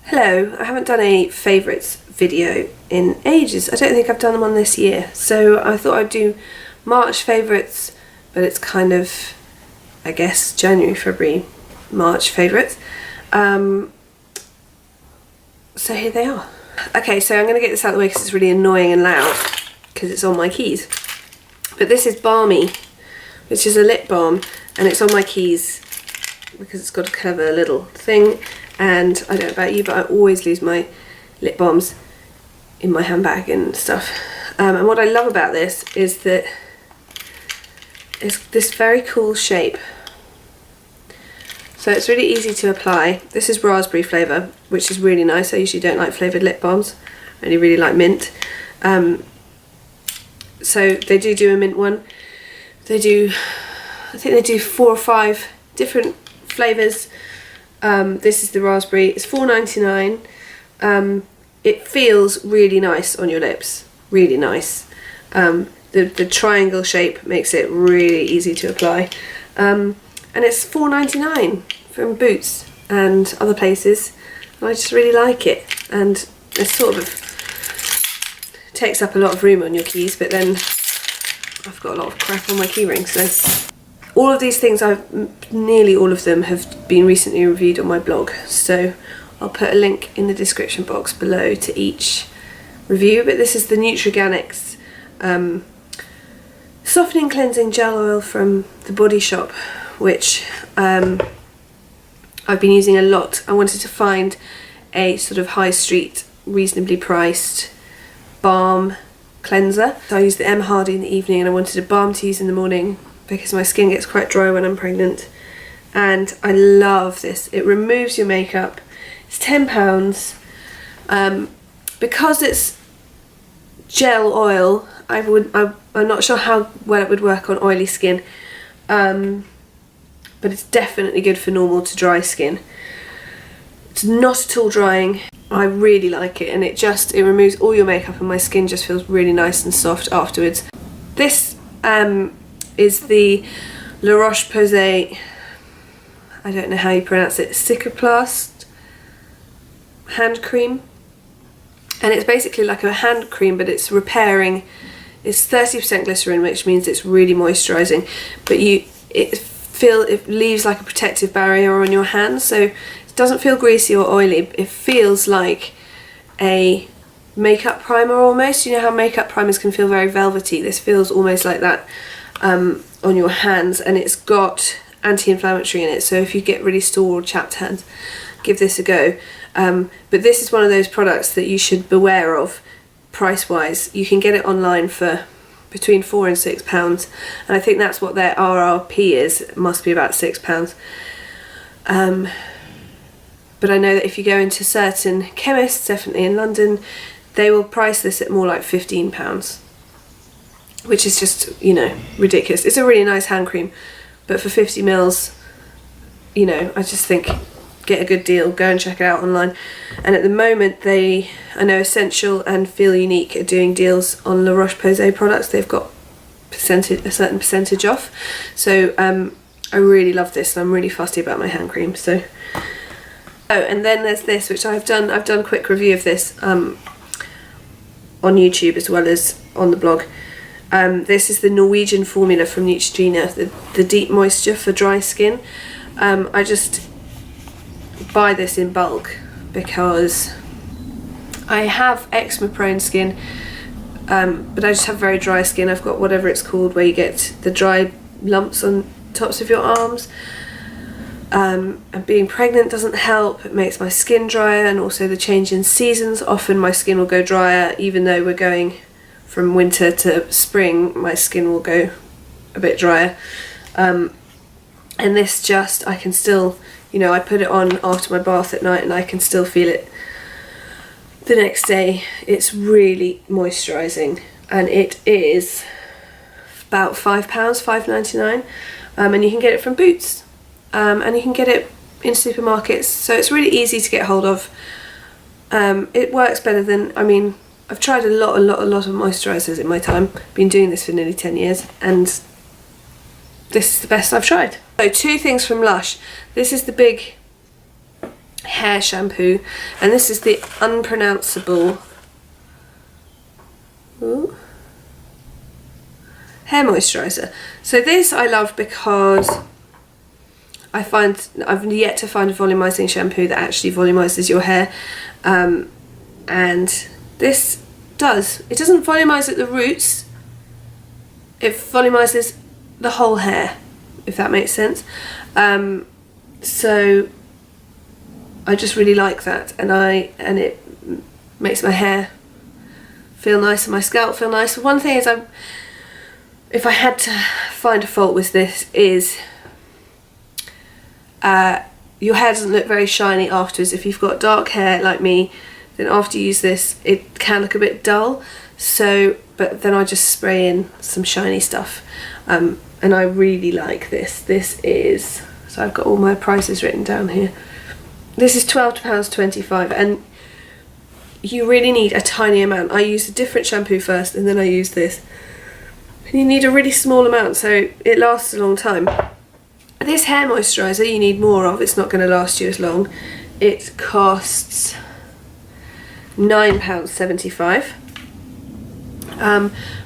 Hello, I haven't done a favourites video in ages. I don't think I've done one this year, so I thought I'd do March favourites, but it's kind of, I guess, January, February, March favourites. So here they are. Okay, so I'm going to get this out of the way because it's really annoying and loud because it's on my keys. But this is Balmy, which is a lip balm, and it's on my keys because it's got a clever little thing. And I don't know about you, but I always lose my lip balms in my handbag and stuff. And what I love about this is that it's this very cool shape. So it's really easy to apply. This is raspberry flavour, which is really nice. I usually don't like flavoured lip balms. I only really like mint. So they do a mint one. I think they do 4 or 5 different flavours. This is the raspberry. It's $4.99. It feels really nice on your lips, really nice. The triangle shape makes it really easy to apply, and it's $4.99 from Boots and other places, and I just really like it. And it sort of takes up a lot of room on your keys, but then I've got a lot of crap on my keyring, so all of these things, nearly all of them have been recently reviewed on my blog, so I'll put a link in the description box below to each review. But this is the Nutriganics Softening Cleansing Gel Oil from the Body Shop, which I've been using a lot. I wanted to find a sort of high street, reasonably priced balm cleanser. So I used the M Hardy in the evening, and I wanted a balm to use in the morning because my skin gets quite dry when I'm pregnant. And I love this. It removes your makeup. It's £10. Because it's gel oil, I'm not sure how well it would work on oily skin, but it's definitely good for normal to dry skin. It's not at all drying. I really like it, and it removes all your makeup, and my skin just feels really nice and soft afterwards. This is the La Roche-Posay, I don't know how you pronounce it, Cicaplast hand cream, and it's basically like a hand cream, but it's repairing. It's 30% glycerin, which means it's really moisturising, but it leaves like a protective barrier on your hands, so it doesn't feel greasy or oily. It feels like a makeup primer almost. You know how makeup primers can feel very velvety? This feels almost like that on your hands, and it's got anti-inflammatory in it, so if you get really sore or chapped hands, give this a go. But this is one of those products that you should beware of price wise. You can get it online for between £4 and £6, and I think that's what their RRP is. It must be about £6. But I know that if you go into certain chemists, definitely in London, they will price this at more like £15, which is just, you know, ridiculous. It's a really nice hand cream, but for 50 mils, you know, I just think get a good deal. Go and check it out online. And at the moment, I know Essential and Feel Unique are doing deals on La Roche-Posay products. They've got a certain percentage off. So I really love this, and I'm really fussy about my hand cream. So, oh, and then there's this, which I've done a quick review of this on YouTube as well as on the blog. This is the Norwegian formula from Neutrogena, the deep moisture for dry skin. I just buy this in bulk because I have eczema prone skin, but I just have very dry skin. I've got whatever it's called, where you get the dry lumps on tops of your arms, and being pregnant doesn't help. It makes my skin drier, and also the change in seasons. Often my skin will go drier, even though we're going from winter to spring, my skin will go a bit drier. And this just, I can still, you know, I put it on after my bath at night and I can still feel it the next day. It's really moisturising, and it is about £5, £5.99, and you can get it from Boots, and you can get it in supermarkets, so it's really easy to get hold of. It works better than, I mean, I've tried a lot of moisturisers in my time. Been doing this for nearly 10 years, and this is the best I've tried. So 2 things from Lush. This is the big hair shampoo, and this is the unpronounceable hair moisturiser. So this I love because I find I've yet to find a volumizing shampoo that actually volumizes your hair, and this does. It doesn't volumize at the roots, it volumizes the whole hair, if that makes sense. So I just really like that, and it makes my hair feel nice and my scalp feel nice. One thing is, if I had to find a fault with this, is your hair doesn't look very shiny afterwards. If you've got dark hair like me, then after you use this it can look a bit dull. So, but then I just spray in some shiny stuff, and I really like this. This is, so I've got all my prices written down here. This is £12.25, and you really need a tiny amount. I use a different shampoo first and then I use this. You need a really small amount so it lasts a long time. This hair moisturiser you need more of, it's not going to last you as long. It costs £9.75.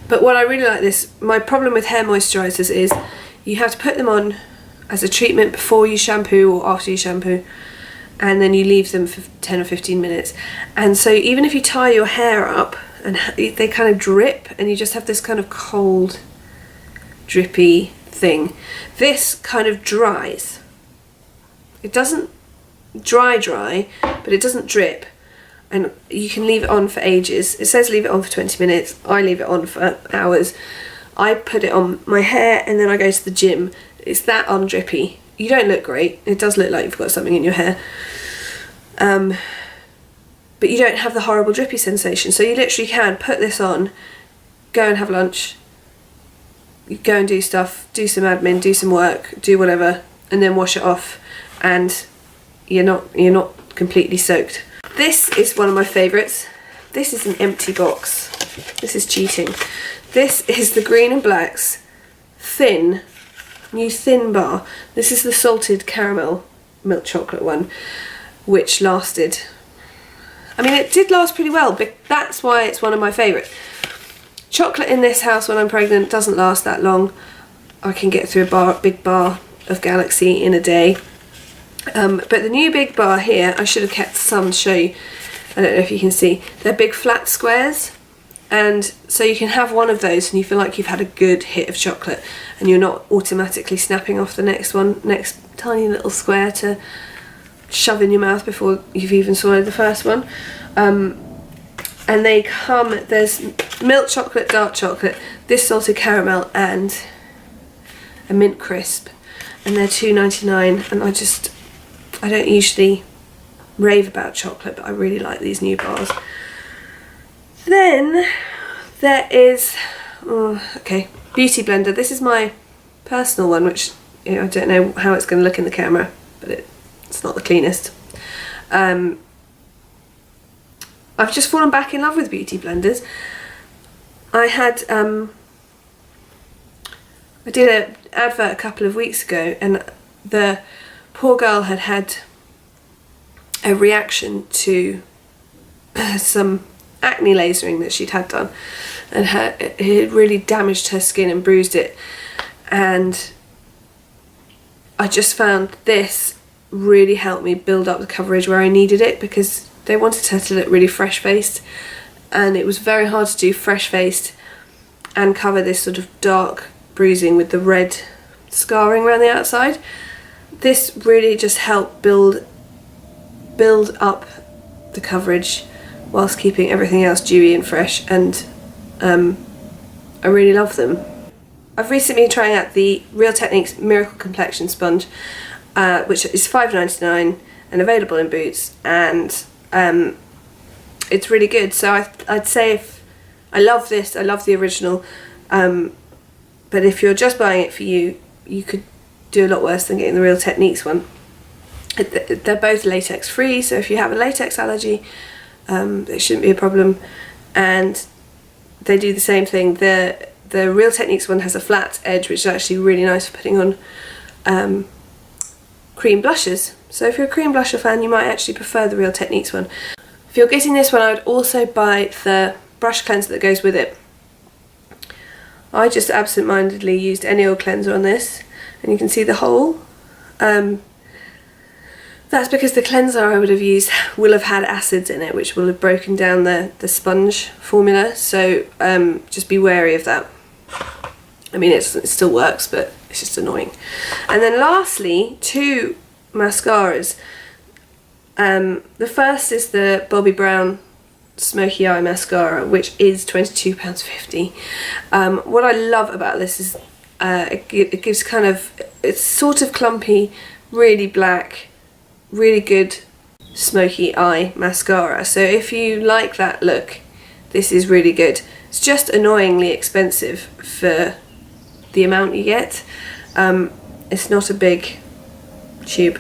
But what I really like this, my problem with hair moisturisers is you have to put them on as a treatment before you shampoo or after you shampoo, and then you leave them for 10 or 15 minutes. And so even if you tie your hair up and they kind of drip and you just have this kind of cold, drippy thing, this kind of dries. It doesn't dry, but it doesn't drip, and you can leave it on for ages. It says leave it on for 20 minutes. I leave it on for hours. I put it on my hair and then I go to the gym. It's that undrippy. You don't look great. It does look like you've got something in your hair. But you don't have the horrible drippy sensation. So you literally can put this on, go and have lunch, you go and do stuff, do some admin, do some work, do whatever, and then wash it off, and you're not completely soaked. This is one of my favourites. This is an empty box. This is cheating. This is the Green and Black's new thin bar. This is the salted caramel milk chocolate one, which lasted, I mean, it did last pretty well, but that's why it's one of my favourites. Chocolate in this house when I'm pregnant doesn't last that long. I can get through a big bar of Galaxy in a day. But the new big bar here, I should have kept some to show you. I don't know if you can see. They're big flat squares, and so you can have one of those and you feel like you've had a good hit of chocolate, and you're not automatically snapping off the next tiny little square to shove in your mouth before you've even swallowed the first one. And they come, there's milk chocolate, dark chocolate, this salted caramel, and a mint crisp, and they're £2.99. And I don't usually rave about chocolate, but I really like these new bars. Then there is, Beauty Blender. This is my personal one, which, you know, I don't know how it's going to look in the camera, but it's not the cleanest. I've just fallen back in love with beauty blenders. I did an advert a couple of weeks ago, and the poor girl had a reaction to some acne lasering that she'd had done, and it had really damaged her skin and bruised it. And I just found this really helped me build up the coverage where I needed it, because they wanted her to look really fresh-faced, and it was very hard to do fresh-faced and cover this sort of dark bruising with the red scarring around the outside. This really just helped build up the coverage whilst keeping everything else dewy and fresh, and I really love them. I've recently been trying out the Real Techniques Miracle Complexion Sponge, which is $5.99 and available in Boots, and it's really good. So I'd say, if I love this, I love the original, but if you're just buying it for you, you could do a lot worse than getting the Real Techniques one. They're both latex free, so if you have a latex allergy, it shouldn't be a problem, and they do the same thing. The Real Techniques one has a flat edge, which is actually really nice for putting on cream blushes. So if you're a cream blusher fan, you might actually prefer the Real Techniques one. If you're getting this one, I would also buy the brush cleanser that goes with it. I just absent-mindedly used any old cleanser on this, and you can see the hole. That's because the cleanser I would have used will have had acids in it, which will have broken down the sponge formula, so just be wary of that. I mean, it still works, but it's just annoying. And then lastly, 2 mascaras. The first is the Bobbi Brown Smoky Eye Mascara, which is £22.50. What I love about this is it gives kind of, it's sort of clumpy, really black, really good smoky eye mascara. So if you like that look, this is really good. It's just annoyingly expensive for the amount you get. It's not a big tube,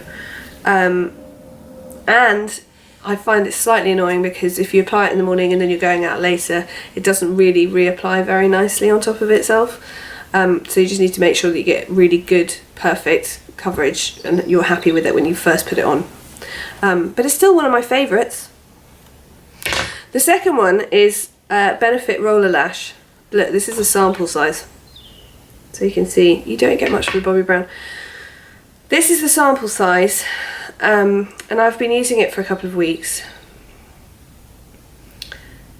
and I find it slightly annoying because if you apply it in the morning and then you're going out later, it doesn't really reapply very nicely on top of itself. So you just need to make sure that you get really good, perfect coverage and you're happy with it when you first put it on. But it's still one of my favourites. The second one is Benefit Roller Lash. Look, this is a sample size. So you can see, you don't get much with Bobbi Brown. This is the sample size, and I've been using it for a couple of weeks.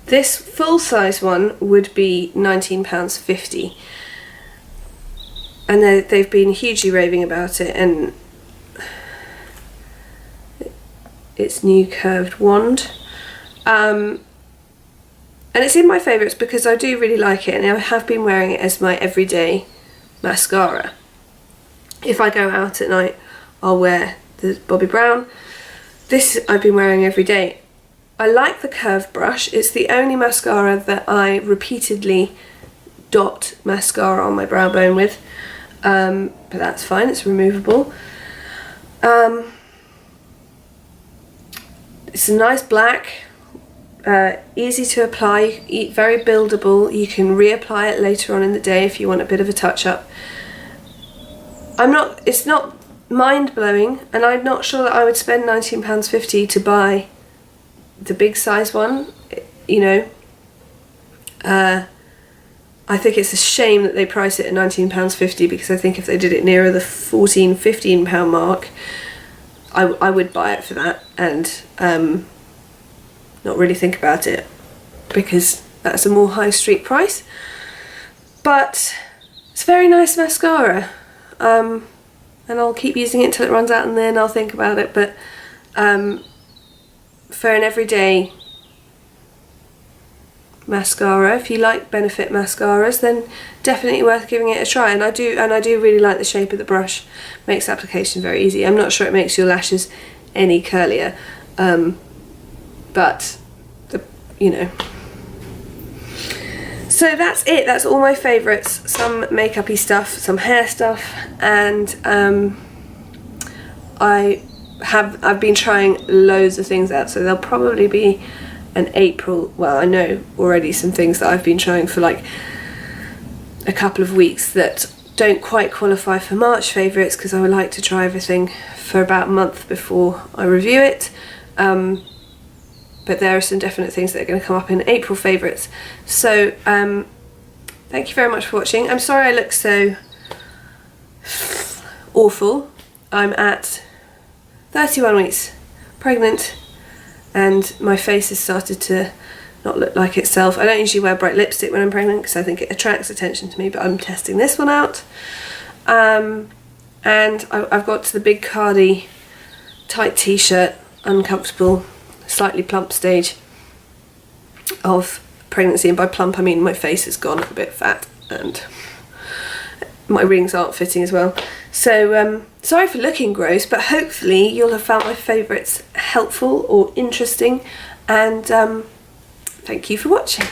This full size one would be £19.50. And they've been hugely raving about it, and its new curved wand. And it's in my favourites because I do really like it, and I have been wearing it as my everyday mascara. If I go out at night, I'll wear the Bobbi Brown. This I've been wearing every day. I like the curved brush. It's the only mascara that I repeatedly dot mascara on my brow bone with. But that's fine, it's removable. It's a nice black, easy to apply, very buildable. You can reapply it later on in the day if you want a bit of a touch up. It's not mind-blowing, and I'm not sure that I would spend £19.50 to buy the big size one, you know. I think it's a shame that they price it at £19.50, because I think if they did it nearer the £14, £15 mark, I would buy it for that and not really think about it, because that's a more high street price. But it's a very nice mascara, and I'll keep using it until it runs out, and then I'll think about it. But for an everyday mascara, if you like Benefit mascaras, then definitely worth giving it a try. And I do really like the shape of the brush. Makes application very easy. I'm not sure it makes your lashes any curlier, but you know. So that's it. That's all my favourites. Some makeup-y stuff, some hair stuff, and I've been trying loads of things out. So there'll probably be an April, well, I know already some things that I've been trying for like a couple of weeks that don't quite qualify for March favourites, because I would like to try everything for about a month before I review it. But there are some definite things that are going to come up in April favourites. So thank you very much for watching. I'm sorry I look so awful. I'm at 31 weeks pregnant, and my face has started to not look like itself. I don't usually wear bright lipstick when I'm pregnant because I think it attracts attention to me, but I'm testing this one out. And I've got to the big cardi tight t-shirt, uncomfortable, slightly plump stage of pregnancy, and by plump I mean my face has gone a bit fat and my rings aren't fitting as well. So sorry for looking gross, but hopefully you'll have found my favourites helpful or interesting, and thank you for watching.